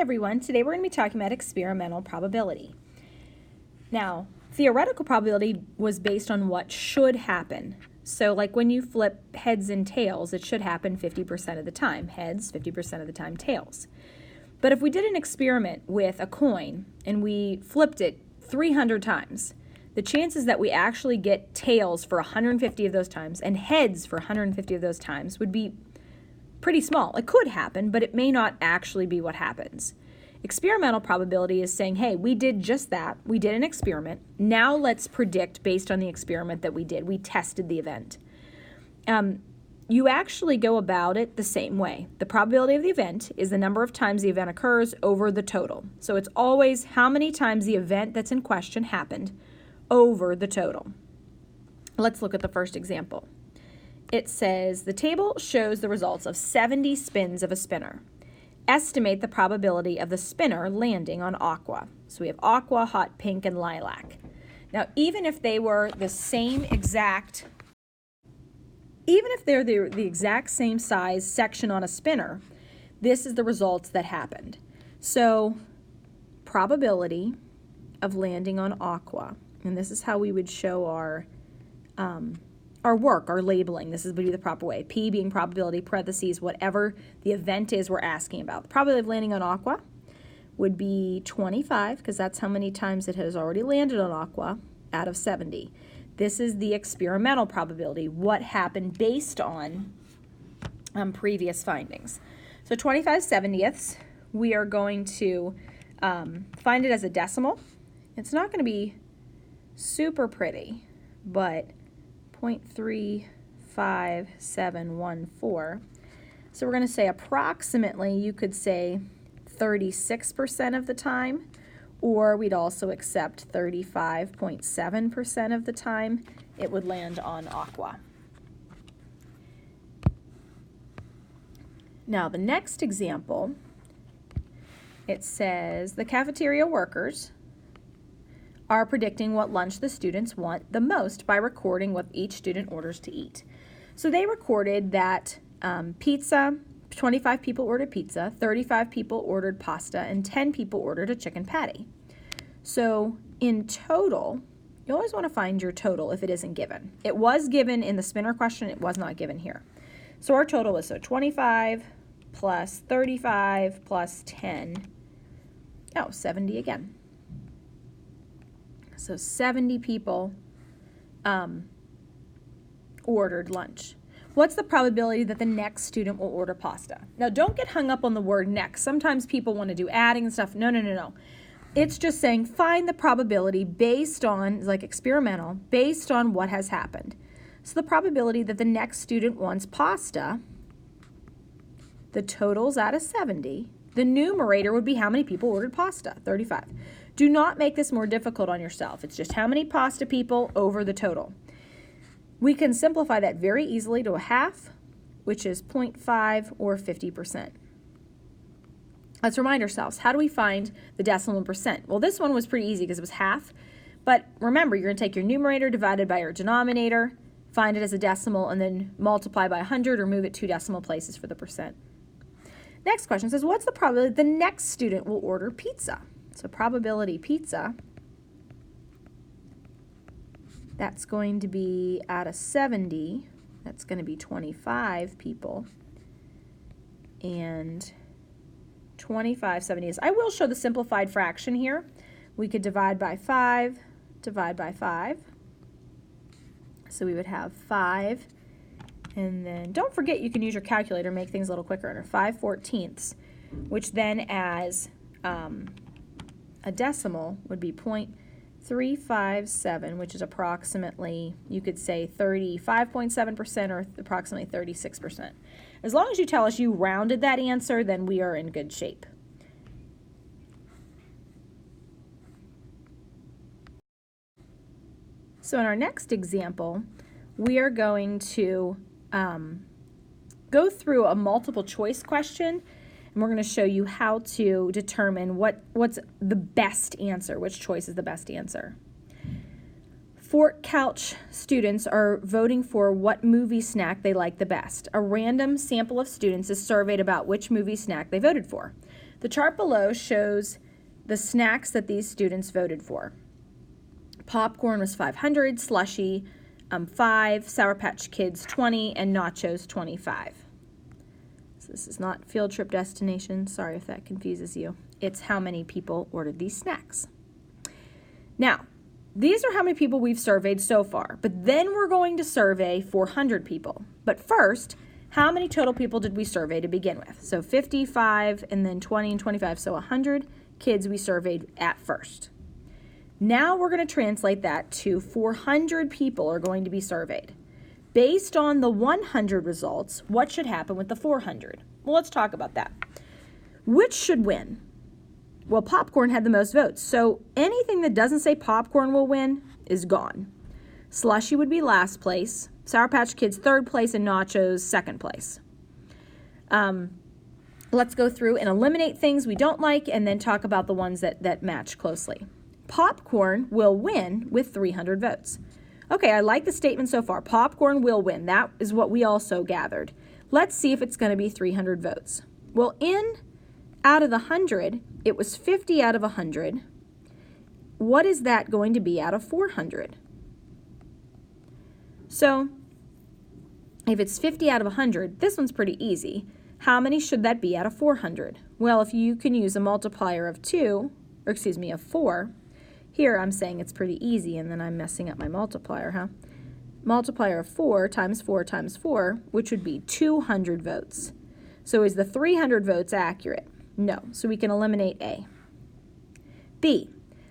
everyone, today we're going to be talking about experimental probability. Now, theoretical probability was based on what should happen. So like when you flip heads and tails, it should happen 50% of the time. Heads, 50% of the time, tails. But if we did an experiment with a coin and we flipped it 300 times, the chances that we actually get tails for 150 of those times and heads for 150 of those times would be pretty small. It could happen, but it may not actually be what happens. Experimental probability is saying, hey, we did just that. We did an experiment. Now let's predict based on the experiment that we did. We tested the event. You actually go about it the same way. The probability of the event is the number of times the event occurs over the total. So it's always how many times the event that's in question happened over the total. Let's look at the first example. It says the table shows the results of 70 spins of a spinner. Estimate the probability of the spinner landing on aqua. So we have aqua, hot pink, and lilac. Now, even if they were the same exact, even if they're the exact same size section on a spinner, this is the results that happened. So probability of landing on aqua, and this is how we would show our work, our labeling. This would be the proper way. P being probability, parentheses, whatever the event is we're asking about. The probability of landing on aqua would be 25, because that's how many times it has already landed on aqua out of 70. This is the experimental probability, what happened based on previous findings. So 25/70ths, we are going to find it as a decimal. It's not going to be super pretty, but 0.35714. So we're going to say approximately, you could say 36% of the time, or we'd also accept 35.7% of the time it would land on aqua. Now the next example, it says the cafeteria workers are predicting what lunch the students want the most by recording what each student orders to eat. So they recorded that pizza, 25 people ordered pizza, 35 people ordered pasta, and 10 people ordered a chicken patty. So in total, you always want to find your total if it isn't given. It was given in the spinner question, it was not given here. So our total is 25 plus 35 plus 10, 70 again. So 70 people ordered lunch. What's the probability that the next student will order pasta? Now, don't get hung up on the word next. Sometimes people want to do adding and stuff. No. It's just saying find the probability based on, like experimental, based on what has happened. So the probability that the next student wants pasta, the total's out of 70. The numerator would be how many people ordered pasta, 35. Do not make this more difficult on yourself. It's just how many pasta people over the total. We can simplify that very easily to a half, which is 0.5 or 50%. Let's remind ourselves, how do we find the decimal and percent? Well, this one was pretty easy because it was half, but remember, you're going to take your numerator divided by your denominator, find it as a decimal, and then multiply by 100 or move it 2 decimal places for the percent. Next question says, what's the probability the next student will order pizza? So probability pizza, that's going to be out of 70, that's going to be 25 people, and 25/70. I will show the simplified fraction here. We could divide by 5, divide by 5. So we would have 5, and then don't forget you can use your calculator, make things a little quicker, under 5/14, which then as a decimal would be 0.357, which is approximately, you could say 35.7% or approximately 36%. As long as you tell us you rounded that answer, then we are in good shape. So in our next example, we are going to go through a multiple choice question, and we're going to show you how to determine what's the best answer, which choice is the best answer. Fort Couch students are voting for what movie snack they like the best. A random sample of students is surveyed about which movie snack they voted for. The chart below shows the snacks that these students voted for. Popcorn was 500, Slushie 5, Sour Patch Kids 20, and Nachos 25. So this is not field trip destination. Sorry if that confuses you. It's how many people ordered these snacks. Now, these are how many people we've surveyed so far, but then we're going to survey 400 people. But first, how many total people did we survey to begin with? So 55 and then 20 and 25, so 100 kids we surveyed at first. Now we're going to translate that to 400 people are going to be surveyed. Based on the 100 results, what should happen with the 400? Well, let's talk about that. Which should win? Well, popcorn had the most votes, so anything that doesn't say popcorn will win is gone. Slushie would be last place, Sour Patch Kids third place, and Nachos second place. Let's go through and eliminate things we don't like and then talk about the ones that match closely. Popcorn will win with 300 votes. Okay, I like the statement so far. Popcorn will win. That is what we also gathered. Let's see if it's going to be 300 votes. Well, out of the 100, it was 50 out of 100. What is that going to be out of 400? So, if it's 50 out of 100, this one's pretty easy. How many should that be out of 400? Well, if you can use a multiplier of 4, here I'm saying it's pretty easy, and then I'm messing up my multiplier, huh? Multiplier of 4 times 4 times 4, which would be 200 votes. So is the 300 votes accurate? No, so we can eliminate A. B,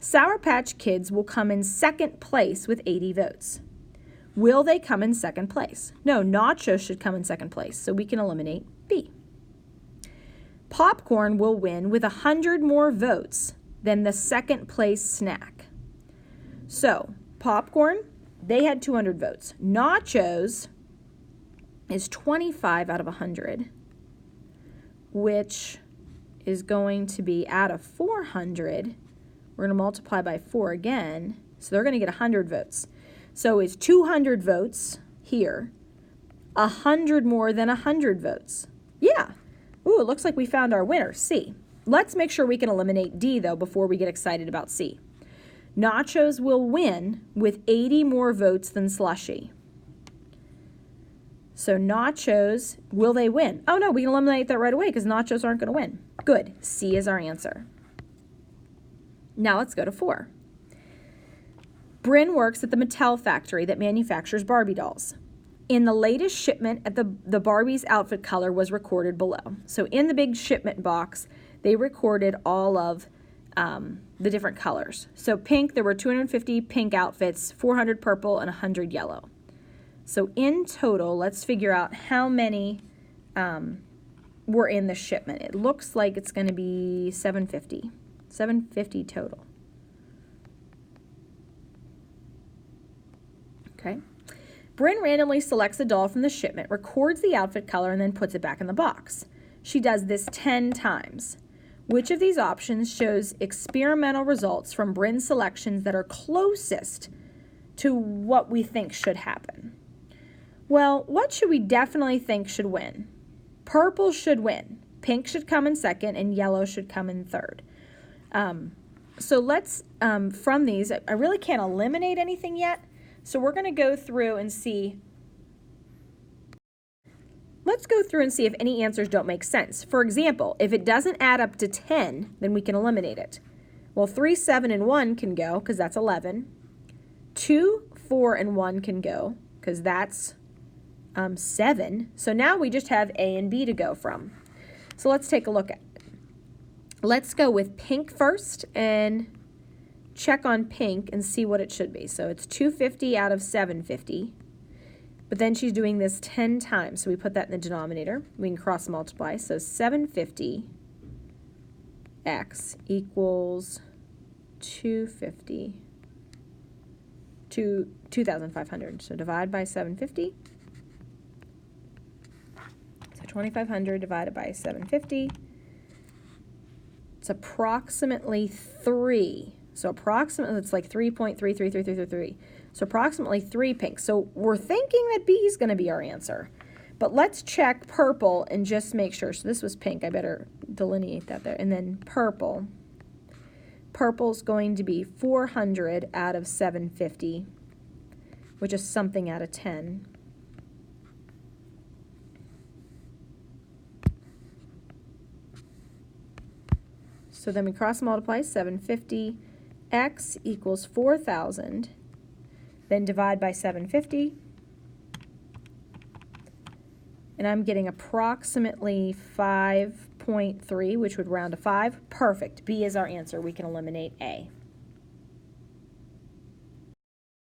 Sour Patch Kids will come in second place with 80 votes. Will they come in second place? No, Nachos should come in second place, so we can eliminate B. Popcorn will win with 100 more votes than the second place snack. So, popcorn, they had 200 votes. Nachos is 25 out of 100, which is going to be out of 400. We're going to multiply by 4 again, so they're going to get 100 votes. So is 200 votes here 100 more than 100 votes? Yeah. Ooh, it looks like we found our winner, C. Let's make sure we can eliminate D, though, before we get excited about C. Nachos will win with 80 more votes than Slushie. So Nachos, will they win? Oh, no, we can eliminate that right away because Nachos aren't going to win. Good. C is our answer. Now let's go to 4. Bryn works at the Mattel factory that manufactures Barbie dolls. In the latest shipment, the Barbie's outfit color was recorded below. So in the big shipment box, they recorded all of the different colors. So pink, there were 250 pink outfits, 400 purple, and 100 yellow. So in total, let's figure out how many were in the shipment. It looks like it's going to be 750. 750 total. Okay. Bryn randomly selects a doll from the shipment, records the outfit color, and then puts it back in the box. She does this 10 times. Which of these options shows experimental results from Bryn's selections that are closest to what we think should happen? Well, what should we definitely think should win? Purple should win. Pink should come in second, and yellow should come in third. So let's, from these, I really can't eliminate anything yet. So we're going to go through and see. Let's go through and see if any answers don't make sense. For example, if it doesn't add up to 10, then we can eliminate it. Well, 3, 7, and 1 can go because that's 11. 2, 4, and 1 can go because that's 7. So now we just have A and B to go from. So let's take a look at it. Let's go with pink first and check on pink and see what it should be. So it's 250 out of 750. But then she's doing this 10 times. So we put that in the denominator. We can cross multiply. So 750x equals 250 to 2,500. So divide by 750. So 2,500 divided by 750. It's approximately 3. So approximately, it's like 3.33333. So approximately 3 pink. So we're thinking that B is going to be our answer. But let's check purple and just make sure. So this was pink. I better delineate that there. And then purple. Purple's going to be 400 out of 750, which is something out of 10. So then we cross multiply 750. X equals 4,000. Then divide by 750. And I'm getting approximately 5.3, which would round to 5. Perfect. B is our answer. We can eliminate A.